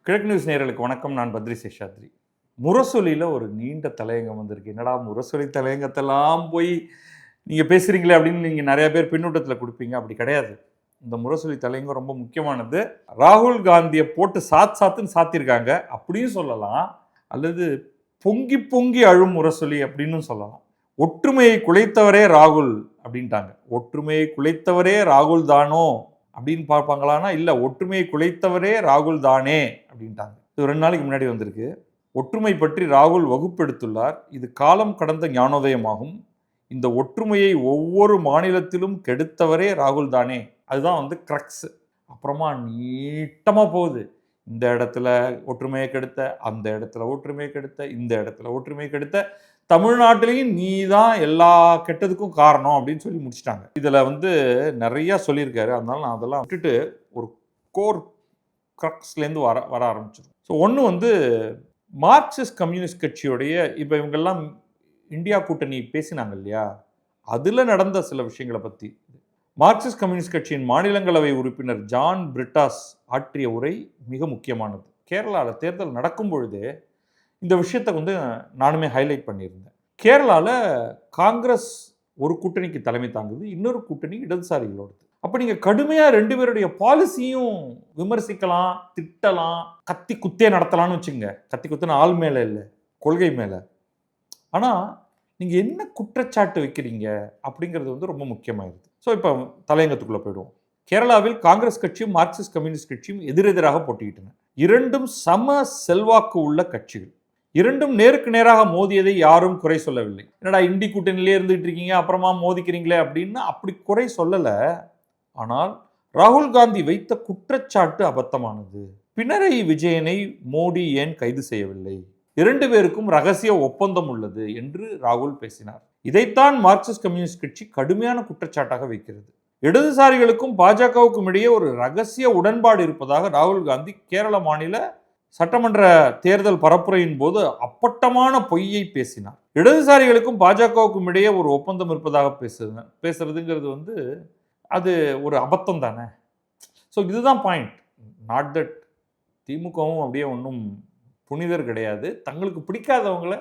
கிழக்கு நியூஸ் நேயர்களுக்கு வணக்கம். நான் பத்ரி சேஷாத்ரி. முரசொலியில் ஒரு நீண்ட தலையங்கம் வந்திருக்கு. என்னடா முரசொலி தலையங்கத்தெல்லாம் போய் நீங்கள் பேசுகிறீங்களே அப்படின்னு நீங்கள் நிறையா பேர் பின்னூட்டத்தில் கொடுப்பீங்க. அப்படி கிடையாது. இந்த முரசொலி தலையங்கம் ரொம்ப முக்கியமானது. ராகுல் காந்தியை போட்டு சாத்துன்னு சாத்திருக்காங்க அப்படியும் சொல்லலாம், அல்லது பொங்கி பொங்கி அழும் முரசொலி அப்படின்னு சொல்லலாம். ஒற்றுமையை குலைத்தவரே ராகுல் அப்படின்ட்டாங்க. ஒற்றுமையை குலைத்தவரே ராகுல் தானோ அப்படின்னு பார்ப்பாங்களான்னா இல்லை, ஒற்றுமையை குலைத்தவரே ராகுல் தானே அப்படின்ட்டாங்க. இது 2 நாளைக்கு முன்னாடி வந்திருக்கு. ஒற்றுமை பற்றி ராகுல் வகுப்பெடுத்துள்ளார். இது காலம் கடந்த ஞானோதயமாகும். இந்த ஒற்றுமையை ஒவ்வொரு மாநிலத்திலும் கெடுத்தவரே ராகுல் தானே. அதுதான் கிரக்ஸ். அப்புறமா நீட்டமாக போகுது. இந்த இடத்துல ஒற்றுமையை கெடுத்த, அந்த இடத்துல ஒற்றுமையை கெடுத்த, இந்த இடத்துல ஒற்றுமையை கெடுத்த, தமிழ்நாட்டிலையும் நீ தான் எல்லா கெட்டதுக்கும் காரணம் அப்படின்னு சொல்லி முடிச்சிட்டாங்க. இதில் நிறையா சொல்லியிருக்காரு. அதனால நான் அதெல்லாம் விட்டுட்டு ஒரு கோர் கிரக்ஸ்லேருந்து வர ஆரம்பிச்சிடும். ஸோ ஒன்று மார்க்சிஸ்ட் கம்யூனிஸ்ட் கட்சியோடைய இப்போ இவங்கெல்லாம் இந்தியா கூட்டணி பேசினாங்க இல்லையா, அதில் நடந்த சில விஷயங்களை பற்றி மார்க்சிஸ்ட் கம்யூனிஸ்ட் கட்சியின் மாநிலங்களவை உறுப்பினர் ஜான் பிரிட்டாஸ் ஆற்றிய உரை மிக முக்கியமானது. கேரளாவில் தேர்தல் நடக்கும் பொழுதே இந்த விஷயத்தை நானுமே ஹைலைட் பண்ணியிருந்தேன். கேரளாவில் காங்கிரஸ் ஒரு கூட்டணிக்கு தலைமை தாங்குது, இன்னொரு கூட்டணி இடதுசாரிகளோடு. அப்போ நீங்கள் கடுமையாக 2 பேருடைய பாலிசியும் விமர்சிக்கலாம், திட்டலாம், கத்தி குத்தே நடத்தலாம்னு வச்சுங்க. கத்தி குத்துன ஆள் மேலே இல்லை, கொள்கை மேலே. ஆனால் நீங்கள் என்ன குற்றச்சாட்டு வைக்கிறீங்க அப்படிங்கிறது ரொம்ப முக்கியமாயிருது. ஸோ இப்போ தலையங்கத்துக்குள்ளே போயிடுவோம். கேரளாவில் காங்கிரஸ் கட்சியும் மார்க்சிஸ்ட் கம்யூனிஸ்ட் கட்சியும் எதிரெதிராக போட்டியிட்டன. இரண்டும் சம செல்வாக்கு உள்ள கட்சிகள். இரண்டும் நேருக்கு நேராக மோதியதை யாரும் குறை சொல்லவில்லை. என்னடா இண்டி கூட்டணியிலே இருந்துகிட்டு இருக்கீங்க அப்புறமா மோதிக்கிறீங்களே அப்படின்னு அப்படி குறை சொல்லலை. ஆனால் ராகுல் காந்தி வைத்த குற்றச்சாட்டு அபத்தமானது. பினராயி விஜயனை மோடி ஏன் கைது செய்யவில்லை? 2 பேருக்கும் ரகசிய ஒப்பந்தம் உள்ளது என்று ராகுல் பேசினார். இதைத்தான் மார்க்சிஸ்ட் கம்யூனிஸ்ட் கட்சி கடுமையான குற்றச்சாட்டாக வைக்கிறது. இடதுசாரிகளுக்கும் பாஜகவுக்கும் இடையே ஒரு ரகசிய உடன்பாடு இருப்பதாக ராகுல் காந்தி கேரள மாநில சட்டமன்ற தேர்தல் பரப்புரையின் போது அப்பட்டமான பொய்யை பேசினார். இடதுசாரிகளுக்கும் பாஜகவுக்கும் இடையே ஒரு ஒப்பந்தம் இருப்பதாக பேசுறதுங்கிறது அது ஒரு அபத்தம் தானே. ஸோ இதுதான் பாயிண்ட். நாட் தட் திமுகவும் அப்படியே ஒன்றும் புனிதர் கிடையாது. தங்களுக்கு பிடிக்காதவங்களை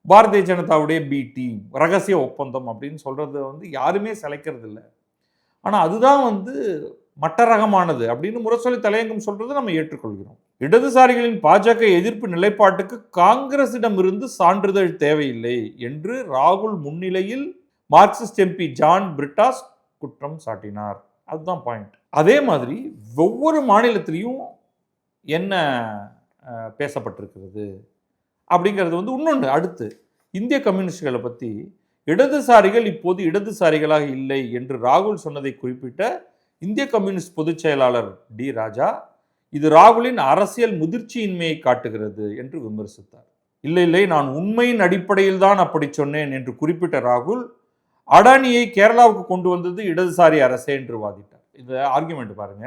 பாரதிய ஜனதாவுடைய பி டீம், ரகசிய ஒப்பந்தம் அப்படின்னு சொல்றது யாருமே சிலைக்கிறது இல்லை. ஆனால் அதுதான் மட்ட ரகமானது அப்படின்னு முரசொலி தலையங்கம் சொல்றது நம்ம ஏற்றுக்கொள்கிறோம். இடதுசாரிகளின் பாஜக எதிர்ப்பு நிலைப்பாட்டுக்கு காங்கிரசிடம் இருந்து சான்றிதழ் தேவையில்லை என்று ராகுல் முன்னிலையில் மார்க்சிஸ்ட் எம்பி ஜான் பிரிட்டாஸ் குற்றம் சாட்டினார். அதுதான் பாயிண்ட். அதே மாதிரி ஒவ்வொரு மாநிலத்திலையும் என்ன பேசப்பட்டிருக்கிறது அப்படிங்கிறது இன்னொன்று. அடுத்து இந்திய கம்யூனிஸ்டுகளை பற்றி இடதுசாரிகள் இப்போது இடதுசாரிகளாக இல்லை என்று ராகுல் சொன்னதை குறிப்பிட்ட இந்திய கம்யூனிஸ்ட் பொதுச் செயலாளர் டி ராஜா, இது ராகுலின் அரசியல் முதிர்ச்சியின்மையை காட்டுகிறது என்று விமர்சித்தார். இல்லை, நான் உண்மையின் அடிப்படையில் தான் அப்படி சொன்னேன் என்று குறிப்பிட்ட ராகுல், அடானியை கேரளாவுக்கு கொண்டு வந்தது இடதுசாரி அரசே என்று வாதிட்டார். இந்த ஆர்குமெண்ட் பாருங்க.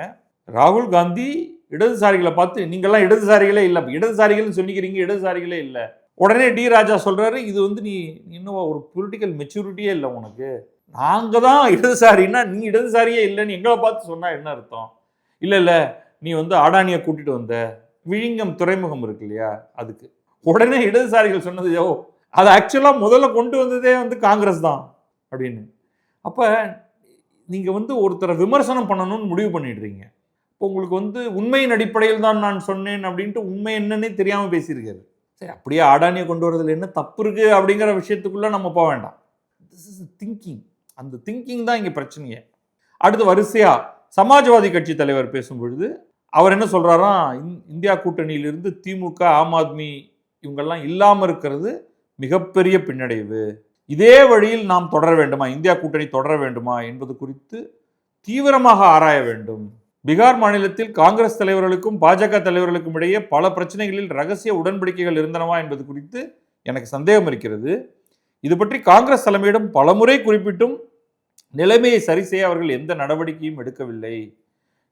ராகுல் காந்தி இடதுசாரிகளை பார்த்து நீங்கள்லாம் இடதுசாரிகளே இல்லை, இடதுசாரிகள்னு சொல்லிக்கிறீங்க, இடதுசாரிகளே இல்லை. உடனே டி ராஜா சொல்றாரு, இது நீ இன்னும் ஒரு பொலிட்டிக்கல் மெச்சூரிட்டியே இல்லை உனக்கு. நாங்கள் தான் இடதுசாரின்னா நீ இடதுசாரியே இல்லைன்னு எங்களை பார்த்து சொன்னா என்ன அர்த்தம்? இல்லை நீ அடானியை கூட்டிட்டு வந்த விழிங்கம் துறைமுகம் இருக்கு இல்லையா, அதுக்கு. உடனே இடதுசாரிகள் சொன்னது, அது ஆக்சுவலாக முதல்ல கொண்டு வந்ததே காங்கிரஸ் தான் அப்படின்னு. அப்போ நீங்கள் ஒருத்தரை விமர்சனம் பண்ணணும்னு முடிவு பண்ணிடுறீங்க. இப்போ உங்களுக்கு உண்மையின் அடிப்படையில் தான் நான் சொன்னேன் அப்படின்ட்டு உண்மை என்னன்னே தெரியாமல் பேசியிருக்காரு. சரி, அப்படியே அடானியை கொண்டு வரதுல என்ன தப்பு இருக்குது அப்படிங்கிற விஷயத்துக்குள்ளே நம்ம போக வேண்டாம். This is thinking. அந்த திங்கிங் தான் இங்கே பிரச்சனையே. அடுத்து வரிசையாக சமாஜ்வாதி கட்சி தலைவர் பேசும்பொழுது அவர் என்ன சொல்கிறாராம், இந்தியா கூட்டணியிலிருந்து திமுக, ஆம் ஆத்மி இவங்கெல்லாம் இல்லாமல் இருக்கிறது மிகப்பெரிய பின்னடைவு. இதே வழியில் நாம் தொடர வேண்டுமா, இந்தியா கூட்டணி தொடர வேண்டுமா என்பது குறித்து தீவிரமாக ஆராய வேண்டும். பீகார் மாநிலத்தில் காங்கிரஸ் தலைவர்களுக்கும் பாஜக தலைவர்களுக்கும் இடையே பல பிரச்சனைகளில் ரகசிய உடன்படிக்கைகள் இருந்தனவா என்பது குறித்து எனக்கு சந்தேகம் இருக்கிறது. இது பற்றி காங்கிரஸ் தலைமையிடம் பலமுறை குறிப்பிட்டும் நிலைமையை சரி செய்ய அவர்கள் எந்த நடவடிக்கையும் எடுக்கவில்லை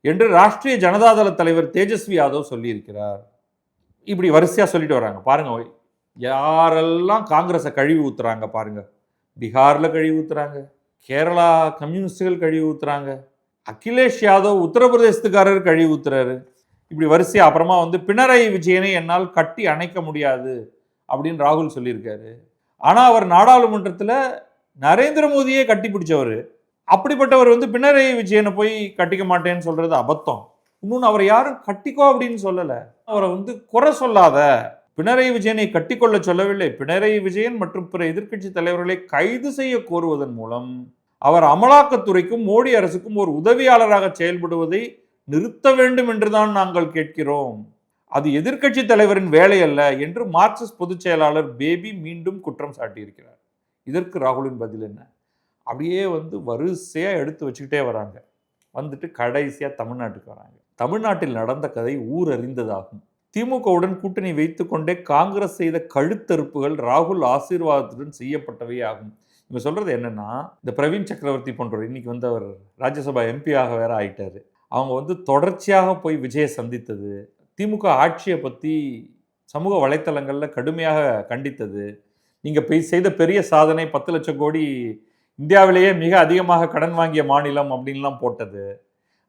என்று ராஷ்டிரிய ஜனதாதள தலைவர் தேஜஸ்வி யாதவ் சொல்லியிருக்கிறார். இப்படி வரிசையாக சொல்லிட்டு வராங்க. பாருங்க, யாரெல்லாம் காங்கிரஸை கழுவி ஊத்துறாங்க பாருங்க. பீகாரில் கழுவி ஊத்துறாங்க, கேரளா கம்யூனிஸ்டுகள் கழுவி ஊத்துறாங்க, அகிலேஷ் யாதவ் உத்தரப்பிரதேசத்துக்காரர் கழுவி ஊத்துறாரு. இப்படி வரிசையாக அப்புறமா வந்து பினராயி விஜயனை என்னால் கட்டி அணைக்க முடியாது அப்படின்னு ராகுல் சொல்லியிருக்காரு. ஆனால் அவர் நாடாளுமன்றத்தில் நரேந்திர மோடியே கட்டி பிடிச்சவர். அப்படிப்பட்டவர் வந்து பினராயி விஜயனை போய் கட்டிக்க மாட்டேன்னு சொல்றது அபத்தம். இன்னொன்று அவரை யாரும் கட்டிக்கோ அப்படின்னு சொல்லலை. அவரை வந்து குறை சொல்லாத, பினராயி விஜயனை கட்டிக்கொள்ள சொல்லவில்லை. பினராயி விஜயன் மற்றும் பிற எதிர்க்கட்சி தலைவர்களை கைது செய்ய கோருவதன் மூலம் அவர் அமலாக்கத்துறைக்கும் மோடி அரசுக்கும் ஒரு உதவியாளராக செயல்படுவதை நிறுத்த வேண்டும் என்றுதான் நாங்கள் கேட்கிறோம். அது எதிர்க்கட்சி தலைவரின் வேலை அல்ல என்று மார்க்சிஸ்ட் பொதுச் செயலாளர் பேபி மீண்டும் குற்றம் சாட்டியிருக்கிறார். இதற்கு ராகுலின் பதில் என்ன? அப்படியே வந்து வரிசையாக எடுத்து வச்சுக்கிட்டே வராங்க. வந்துட்டு கடைசியாக தமிழ்நாட்டுக்கு வராங்க. தமிழ்நாட்டில் நடந்த கதை ஊர் அறிந்ததாகும். திமுகவுடன் கூட்டணி வைத்துக் கொண்டே காங்கிரஸ் செய்த கழுத்தறுப்புகள் ராகுல் ஆசீர்வாதத்துடன் செய்யப்பட்டவை ஆகும். இவங்க சொல்றது என்னன்னா, இந்த பிரவீன் சக்கரவர்த்தி போன்றவர் இன்னைக்கு வந்து அவர் ராஜ்யசபா எம்பியாக வேற ஆயிட்டாரு. அவங்க வந்து தொடர்ச்சியாக போய் விஜயை சந்தித்தது, திமுக ஆட்சியை பற்றி சமூக வலைத்தளங்களில் கடுமையாக கண்டித்தது, நீங்கள் செய்த பெரிய சாதனை 10 லட்சம் கோடி இந்தியாவிலேயே மிக அதிகமாக கடன் வாங்கிய மாநிலம் அப்படின்லாம் போட்டது,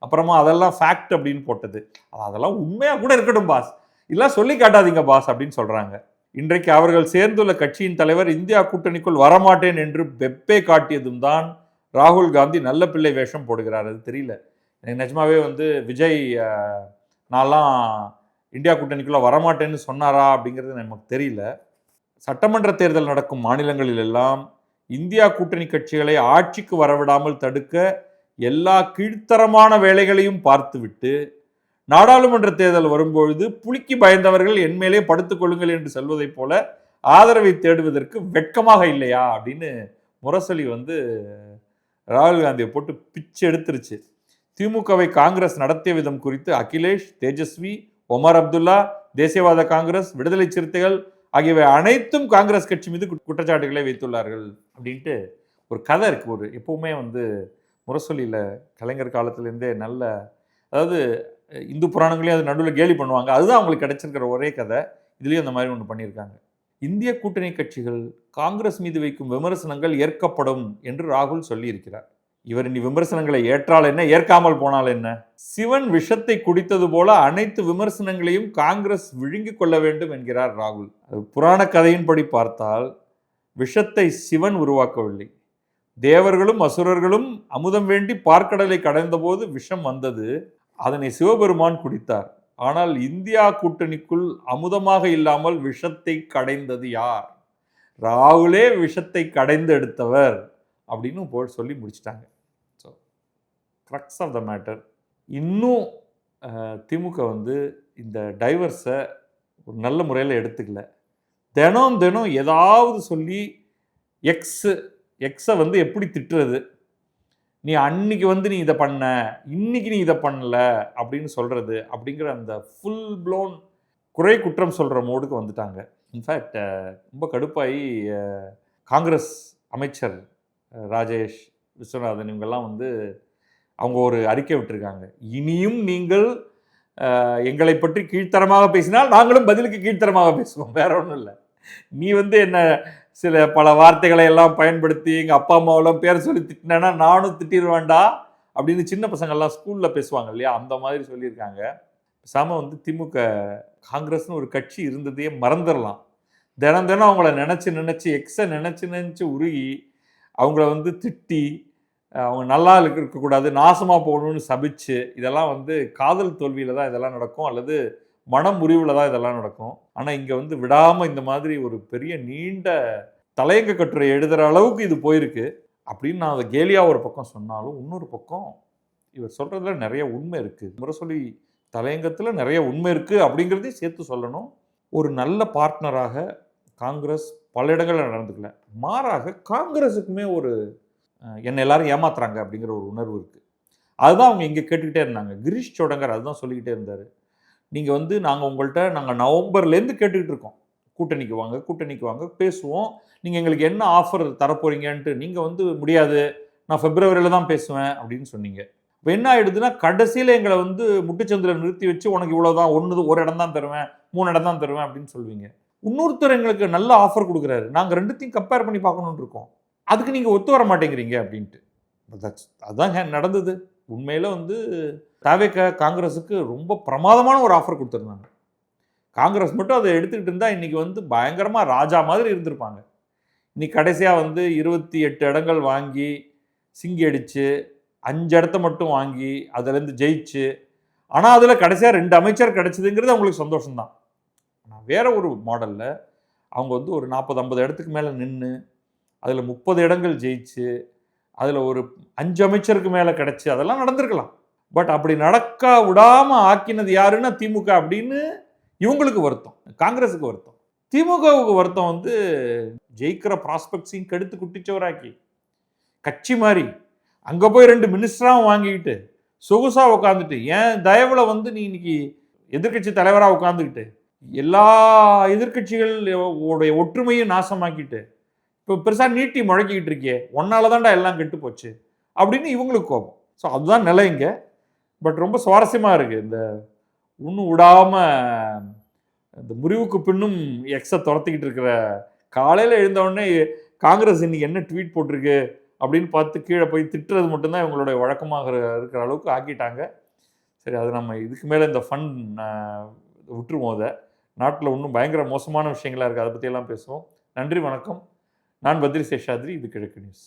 அப்புறமா அதெல்லாம் ஃபேக்ட் அப்படின்னு போட்டது. அதெல்லாம் உண்மையாக கூட இருக்கட்டும் பாஸ், இதெல்லாம் சொல்லி காட்டாதீங்க பாஸ் அப்படின்னு சொல்கிறாங்க. இன்றைக்கு அவர்கள் சேர்ந்துள்ள கட்சியின் தலைவர் இந்தியா கூட்டணிக்குள் வரமாட்டேன் என்று வெப்பே காட்டியதும் தான் ராகுல் காந்தி நல்ல பிள்ளை வேஷம் போடுகிறார். அது தெரியல எனக்கு நிஜமாவே வந்து விஜய் நான்லாம் இந்தியா கூட்டணிக்குள்ளே வரமாட்டேன்னு சொன்னாரா அப்படிங்கிறது நமக்கு தெரியல. சட்டமன்ற தேர்தல் நடக்கும் மாநிலங்களில் எல்லாம் இந்தியா கூட்டணி கட்சிகளை ஆட்சிக்கு வரவிடாமல் தடுக்க எல்லா கீழ்த்தரமான வேலைகளையும் பார்த்துவிட்டு நாடாளுமன்ற தேர்தல் வரும்பொழுது புலிக்கு பயந்தவர்கள் என்மேலே படுத்துக் கொள்ளுங்கள் என்று சொல்வதைப் போல ஆதரவை தேடுவதற்கு வெட்கமாக இல்லையா அப்படின்னு முரசொலி வந்து ராகுல் காந்தியை போட்டு பிச்சு எடுத்துருச்சு. திமுகவை காங்கிரஸ் நடத்திய விதம் குறித்து அகிலேஷ், தேஜஸ்வி, ஒமர் அப்துல்லா, தேசியவாத காங்கிரஸ், விடுதலை சிறுத்தைகள் ஆகியவை அனைத்தும் காங்கிரஸ் கட்சி மீது குற்றச்சாட்டுகளை வைத்துள்ளார்கள் அப்படின்ட்டு ஒரு கதை இருக்கு. ஒரு எப்பவுமே வந்து முரசொலியில் கலைஞர் காலத்திலேருந்தே நல்ல, அதாவது இந்து புராணங்களையும் அது நடுவில் கேலி பண்ணுவாங்க. அதுதான் அவங்களுக்கு கிடைச்சிருக்கிற ஒரே கதை. இதுலேயும் அந்த மாதிரி ஒன்று பண்ணியிருக்காங்க. இந்திய கூட்டணி கட்சிகள் காங்கிரஸ் மீது வைக்கும் விமர்சனங்கள் ஏற்கப்படும் என்று ராகுல் சொல்லியிருக்கிறார். இவர் இனி விமர்சனங்களை ஏற்றால் என்ன, ஏற்காமல் போனால் என்ன? சிவன் விஷத்தை குடித்தது போல அனைத்து விமர்சனங்களையும் காங்கிரஸ் விழுங்கிக் கொள்ள வேண்டும் என்கிறார் ராகுல். புராண கதையின்படி பார்த்தால் விஷத்தை சிவன் உருவாக்கவில்லை. தேவர்களும் அசுரர்களும் அமுதம் வேண்டி பார்க்கடலை கடைந்த போது விஷம் வந்தது, அதனை சிவபெருமான் குடித்தார். ஆனால் இந்தியா கூட்டணிக்குள் அமுதமாக இல்லாமல் விஷத்தை கடைந்தது யார்? ராகுலே விஷத்தை கடைந்து எடுத்தவர் அப்படின்னு சொல்லி முடிச்சிட்டாங்க. So crux of the matter. இன்னும் திமுக வந்து இந்த டைவர்ஸை ஒரு நல்ல முறையில் எடுத்துக்கல. தினம் தினம் ஏதாவது சொல்லி எக்ஸை வந்து எப்படி திட்டுறது, நீ அன்னைக்கு வந்து நீ இதை பண்ண, இன்னைக்கு நீ இதை பண்ணல அப்படின்னு சொல்கிறது, அப்படிங்கிற அந்த ஃபுல் ப்ளோன் குறை குற்றம் சொல்கிற மோடுக்கு வந்துட்டாங்க. இன்ஃபேக்ட் ரொம்ப கடுப்பாகி காங்கிரஸ் அமைச்சர் ராஜேஷ், விஸ்வநாதன் இவங்கெல்லாம் வந்து அவங்க ஒரு அறிக்கை விட்டுருக்காங்க. இனியும் நீங்கள் எங்களை பற்றி கீழ்த்தரமாக பேசினால் நாங்களும் பதிலுக்கு கீழ்த்தரமாக பேசுவோம், வேற ஒன்றும் இல்லை. நீ வந்து என்ன சில பல வார்த்தைகளை எல்லாம் பயன்படுத்தி எங்கள் அப்பா அம்மாவெல்லாம் பேர் சொல்லி திட்டினேன்னா நானும் திட்டிடுவேண்டா அப்படின்னு சின்ன பசங்கள்லாம் ஸ்கூலில் பேசுவாங்க இல்லையா, அந்த மாதிரி சொல்லியிருக்காங்க. பேசாமல் வந்து திமுக காங்கிரஸ்னு ஒரு கட்சி இருந்ததையே மறந்துடலாம். தினம் தினம் அவங்கள நினச்சி எக்ஸை நினச்சி உருகி அவங்கள வந்து திட்டி அவங்க நல்லா இருக்கக்கூடாது, நாசமாக போகணும்னு சபிச்சு, இதெல்லாம் வந்து காதல் தோல்வியில் தான் இதெல்லாம் நடக்கும், அல்லது மனம் முறிவில் தான் இதெல்லாம் நடக்கும். ஆனால் இங்கே வந்து விடாமல் இந்த மாதிரி ஒரு பெரிய நீண்ட தலையங்க கட்டுரை எழுதுகிற அளவுக்கு இது போயிருக்கு அப்படின்னு நான் அதை கேலியாக ஒரு பக்கம் சொன்னாலும், இன்னொரு பக்கம் இவர் சொல்கிறதுல நிறைய உண்மை இருக்குது. முரசொலி தலையங்கத்தில் நிறைய உண்மை இருக்குது அப்படிங்கிறதையும் சேர்த்து சொல்லணும். ஒரு நல்ல பார்ட்னராக காங்கிரஸ் பல இடங்களில் நடந்துக்கல, மாறாக காங்கிரஸுக்குமே ஒரு என்னை எல்லாரும் ஏமாத்துறாங்க அப்படிங்கிற ஒரு உணர்வு இருக்குது. அதுதான் அவங்க இங்கே கேட்டுக்கிட்டே இருந்தாங்க. கிரீஷ் சோடங்கர் அதுதான் சொல்லிக்கிட்டே இருந்தார். நீங்கள் வந்து நாங்கள் நவம்பர்லேருந்து கேட்டுக்கிட்டு இருக்கோம், கூட்டணிக்கு வாங்க பேசுவோம், நீங்கள் எங்களுக்கு என்ன ஆஃபர் தரப்போறீங்கன்ட்டு. நீங்கள் வந்து முடியாது, நான் பிப்ரவரியில் தான் பேசுவேன் அப்படின்னு சொன்னீங்க. இப்போ என்ன ஆகிடுதுன்னா, கடைசியில் எங்களை வந்து முட்டுச்சந்தில் நிறுத்தி வச்சு உனக்கு இவ்வளோதான், ஒரு இடம் தான் தருவேன், 3 இடம் தான் தருவேன் அப்படின்னு சொல்லுவீங்க. இன்னொருத்தர் எங்களுக்கு நல்ல ஆஃபர் கொடுக்குறாரு, நாங்கள் ரெண்டுத்தையும் கம்பேர் பண்ணி பார்க்கணுன்னு இருக்கோம், அதுக்கு நீங்கள் ஒத்து வர மாட்டேங்கிறீங்க அப்படின்ட்டு. அதுதான் நடந்தது. உண்மையில் வந்து தாவேக காங்கிரஸுக்கு ரொம்ப பிரமாதமான ஒரு ஆஃபர் கொடுத்துருந்தாங்க. காங்கிரஸ் மட்டும் அதை எடுத்துக்கிட்டு இருந்தால் இன்றைக்கி வந்து பயங்கரமாக ராஜா மாதிரி இருந்திருப்பாங்க. இன்னைக்கு கடைசியாக வந்து 28 இடங்கள் வாங்கி சிங்கி அடித்து 5 இடத்த மட்டும் வாங்கி அதுலேருந்து ஜெயிச்சு, ஆனால் அதில் கடைசியாக 2 அமைச்சர் கிடைச்சதுங்கிறது அவங்களுக்கு சந்தோஷம்தான். ஆனால் வேற ஒரு மாடலில் அவங்க வந்து ஒரு 40-50 இடத்துக்கு மேலே நின்று அதில் 30 இடங்கள் ஜெயிச்சு அதில் ஒரு 5 அமைச்சருக்கு மேலே கிடைச்சி அதெல்லாம் நடந்திருக்கலாம். பட் அப்படி நடக்க விடாமல் ஆக்கினது யாருன்னா திமுக அப்படின்னு இவங்களுக்கு வருத்தம், காங்கிரஸுக்கு வருத்தம். திமுகவுக்கு வருத்தம் வந்து ஜெயிக்கிற ப்ராஸ்பெக்ட்ஸையும் கெடுத்து குட்டிச்சவராக்கி கட்சி மாதிரி அங்கே போய் 2 மினிஸ்டராகவும் வாங்கிக்கிட்டு சொகுசாக உட்காந்துட்டு ஏன் தயவில் வந்து நீ இன்னைக்கு எதிர்கட்சி தலைவராக உட்காந்துக்கிட்டு எல்லா எதிர்கட்சிகள் உடைய ஒற்றுமையும் நாசமாக்கிட்டு இப்போ பெருசாக நீட்டி முழக்கிக்கிட்டு இருக்கே, ஒன்னால தான்டா எல்லாம் கெட்டு போச்சு அப்படின்னு இவங்களுக்கு கோபம். ஸோ அதுதான் நிலை இங்கே. பட் ரொம்ப சுவாரஸ்யமாக இருக்குது. இந்த இன்னும் விடாமல் இந்த முறிவுக்கு பின்னும் எக்ஸை துரத்திக்கிட்டு இருக்கிற காலையில் எழுந்தவுடனே காங்கிரஸ் இன்னைக்கு என்ன ட்வீட் போட்டிருக்கு அப்படின்னு பார்த்து கீழே போய் திட்டுறது மட்டும்தான் இவங்களுடைய வழக்கமாக இருக்கிற அளவுக்கு ஆக்கிட்டாங்க. சரி, அது நம்ம இதுக்கு மேலே இந்த ஃபன் விட்டுருவோம். அதை நாட்டில் இன்னும் பயங்கர மோசமான விஷயங்களாக இருக்குது, அதை பற்றியெல்லாம் பேசுவோம். நன்றி, வணக்கம். நான் பத்ரி சேஷாத்ரி, இது கிழக்கு நியூஸ்.